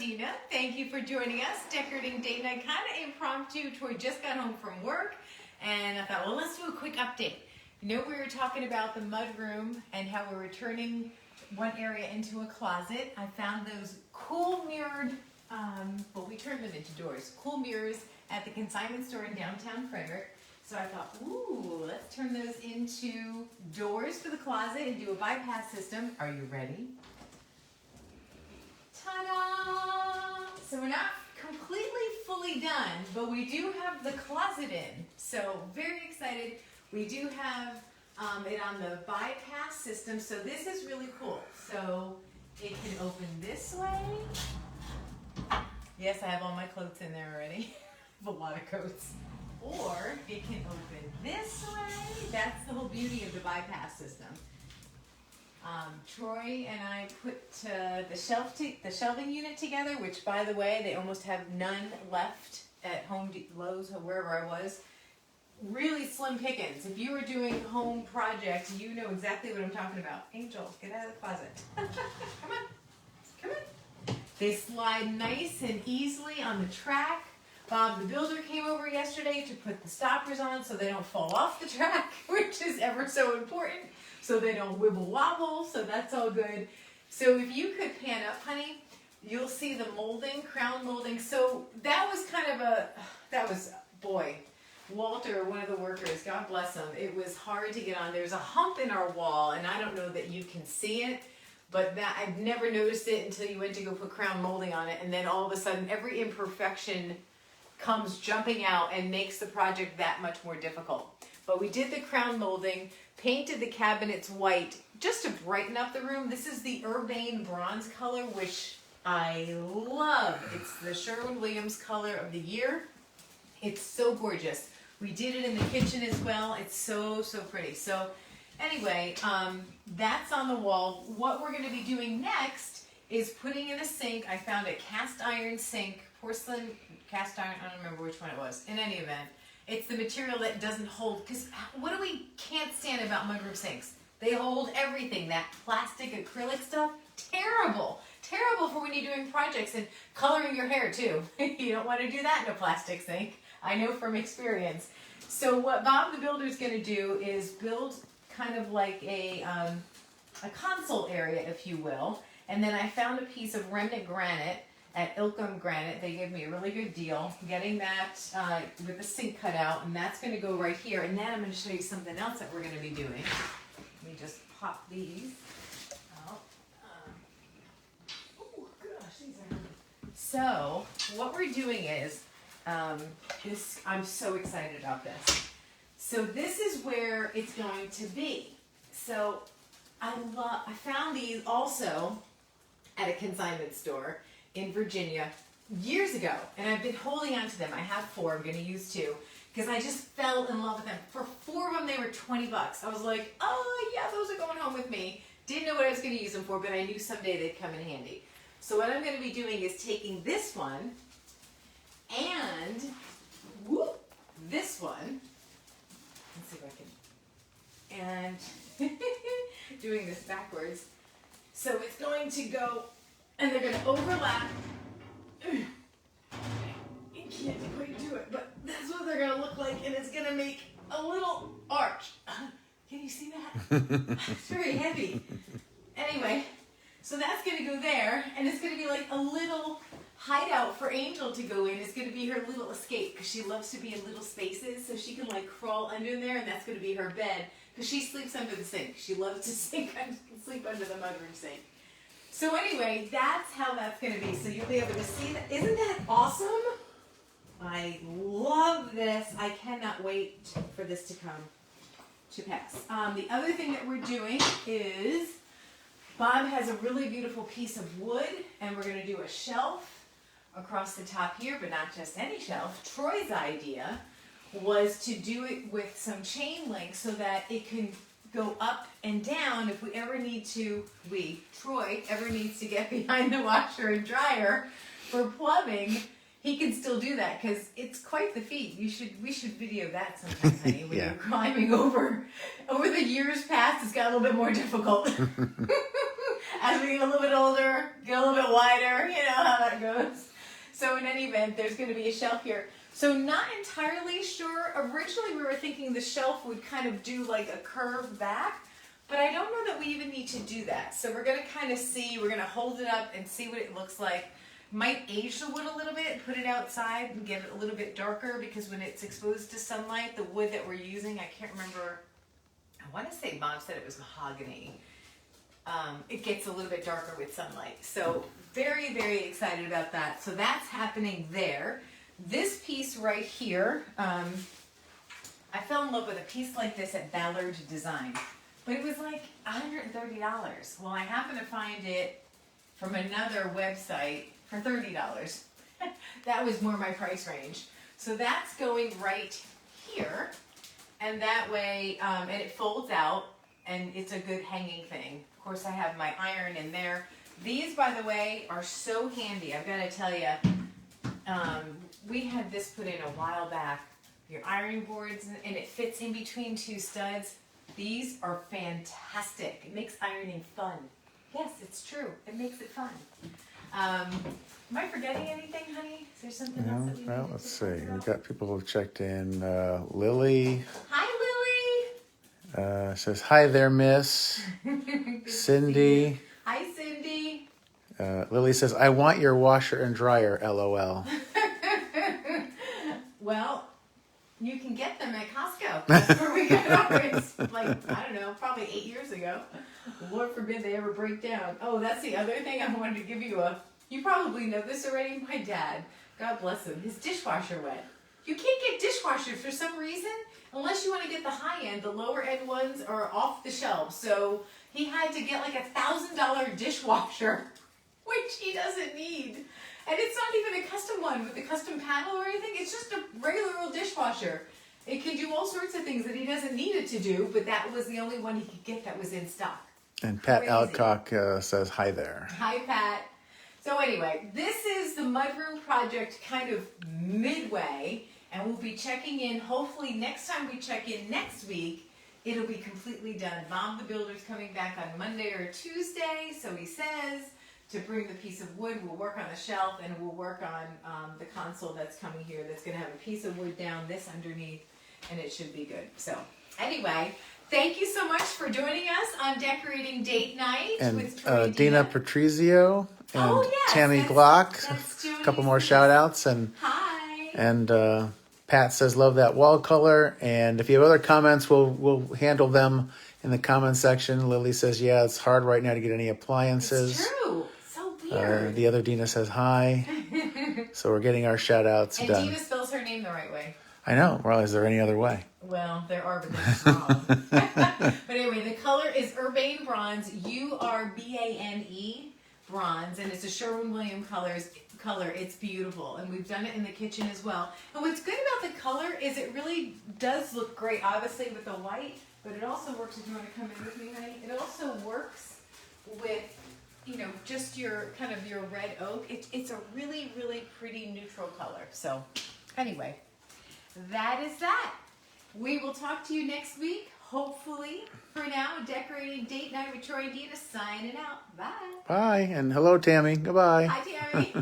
Dina. Thank you for joining us. Decorating date night, kind of impromptu. Troy just got home from work, and I thought, well, let's do a quick update. You know, we were talking about the mudroom and how we're turning one area into a closet. I found those cool mirrored, well, we turned them into doors, cool mirrors at the consignment store in downtown Frederick. So I thought, ooh, let's turn those into doors for the closet and do a bypass system. Are you ready? Ta-da! So we're not completely fully done, but we do have the closet in. So very excited. We do have it on the bypass system. So this is really cool. So it can open this way. Yes, I have all my coats in there already. I have a lot of coats. Or it can open this way. That's the whole beauty of the bypass system. Troy and I put the shelving unit together, which, by the way, they almost have none left at Lowe's, or wherever I was. Really slim pickings. If you were doing home projects, you know exactly what I'm talking about. Angel, get out of the closet. Come on. Come on. They slide nice and easily on the track. Bob the builder came over yesterday to put the stoppers on so they don't fall off the track, which is ever so important, so they don't wibble wobble, so that's all good. So if you could pan up, honey, you'll see the molding, crown molding. So that was boy, Walter, one of the workers, God bless him, it was hard to get on. There's a hump in our wall, and I don't know that you can see it, but that I've never noticed it until you went to go put crown molding on it, and then all of a sudden every imperfection comes jumping out and makes the project that much more difficult. But we did the crown molding, painted the cabinets white just to brighten up the room. This is the Urbane bronze color, which I love. It's the Sherwin-Williams color of the year. It's so gorgeous. We did it in the kitchen as well. It's so, so pretty. So anyway, that's on the wall. What we're gonna be doing next is putting in a sink. I found a cast iron sink, porcelain cast iron, I don't remember which one it was. In any event, it's the material that doesn't hold, because what do we can't stand about mudroom sinks? They hold everything. That plastic acrylic stuff, terrible. Terrible for when you're doing projects and coloring your hair too. You don't want to do that in a plastic sink. I know from experience. So what Bob the builder is going to do is build kind of like a console area, if you will. And then I found a piece of remnant granite at Ilkham Granite. They gave me a really good deal getting that with the sink cut out, and that's going to go right here. And then I'm going to show you something else that we're going to be doing. Let me just pop these out. Oh gosh, these are heavy. So what we're doing is I'm so excited about this. So this is where it's going to be. So I found these also at a consignment store in Virginia years ago, and I've been holding on to them. I have 4, I'm going to use 2, because I just fell in love with them. For 4 of them, they were $20. I was like, oh yeah, those are going home with me. Didn't know what I was going to use them for, but I knew someday they'd come in handy. So what I'm going to be doing is taking this one and this one. Let's see if I can, and doing this backwards. So it's going to go, and they're going to overlap. You can't quite do it, but that's what they're going to look like, and it's going to make a little arch. Can you see that? It's very heavy. Anyway, so that's going to go there, and it's going to be like a little hideout for Angel to go in. It's going to be her little escape, because she loves to be in little spaces, so she can like crawl under there, and that's going to be her bed, because she sleeps under the sink. She loves to sleep under the mudroom sink. So anyway, that's how that's going to be. So you'll be able to see that. Isn't that awesome? I love this. I cannot wait for this to come to pass. The other thing that we're doing is Bob has a really beautiful piece of wood, and we're going to do a shelf across the top here, but not just any shelf. Troy's idea was to do it with some chain link so that it can go up and down if we ever need to, Troy ever needs to get behind the washer and dryer for plumbing, he can still do that, because it's quite the feat. We should video that sometime, honey, when you're climbing over the years past. It's got a little bit more difficult. As we get a little bit older, get a little bit wider, you know how that goes. So in any event, there's going to be a shelf here. So not entirely sure. Originally we were thinking the shelf would kind of do like a curve back, but I don't know that we even need to do that. So we're going to kind of see, we're going to hold it up and see what it looks like. Might age the wood a little bit, put it outside and get it a little bit darker, because when it's exposed to sunlight, the wood that we're using, I can't remember, I want to say Mom said it was mahogany. It gets a little bit darker with sunlight. So very, very excited about that. So that's happening there. This piece right here, I fell in love with a piece like this at Ballard Design, but it was like $130. Well, I happened to find it from another website for $30. That was more my price range. So that's going right here, and that way, and it folds out, and it's a good hanging thing. Of course, I have my iron in there. These, by the way, are so handy. I've got to tell you, we had this put in a while back. Your ironing boards, and it fits in between two studs. These are fantastic. It makes ironing fun. Yes, it's true. It makes it fun. Am I forgetting anything, honey? Is there something else that we well, need let's to see. talk We've about? got people who've checked in. Lily Hi, says, hi there, miss. Lily. Good to see Cindy. you. Hi, Cindy. Lily says, I want your washer and dryer, LOL. Well, you can get them at Costco. That's where we got ours. Like, I don't know, probably 8 years ago. Lord forbid they ever break down. Oh, that's the other thing I wanted to give you you probably know this already. My dad, God bless him, his dishwasher went. You can't get dishwashers for some reason unless you want to get the high end. The lower end ones are off the shelf. So he had to get like $1,000 dishwasher, which he doesn't need. And it's not even a custom one with a custom paddle or anything. It's just a regular old dishwasher. It can do all sorts of things that he doesn't need it to do, but that was the only one he could get that was in stock. And Pat Crazy. Alcock says, hi there. Hi, Pat. So anyway, this is the Mudroom project kind of midway, and we'll be checking in. Hopefully next time we check in next week, it'll be completely done. Mom the Builder's coming back on Monday or Tuesday, so he says, to bring the piece of wood. We'll work on the shelf, and we'll work on the console that's coming here that's going to have a piece of wood down, this underneath, and it should be good. So anyway, thank you so much for joining us on Decorating Date Night And with Troy and Dina Patrizio and Oh, yes, Tammy that's Glock. A couple more Joni's shout outs. Hi. And Pat says, love that wall color. And if you have other comments, we'll handle them in the comment section. Lily says, yeah, it's hard right now to get any appliances. It's true. So weird. The other Dina says hi. So we're getting our shout outs And done. Dina spells her name the right way. I know. Well, is there any other way? Well, there are, but they're wrong. But anyway, the color is Urbane Bronze, Urbane Bronze, and it's a Sherwin-Williams color. It's beautiful, and we've done it in the kitchen as well. And what's good about the color is it really does look great, obviously, with the white, but it also works, if you want to come in with me, honey, it also works with, you know, just your kind of your red oak. It's a really, really pretty neutral color. So anyway, that is that. We will talk to you next week, hopefully. For now, Decorating Date Night with Troy and Dina signing out. Bye. Bye. And hello, Tammy. Goodbye. Hi, Tammy.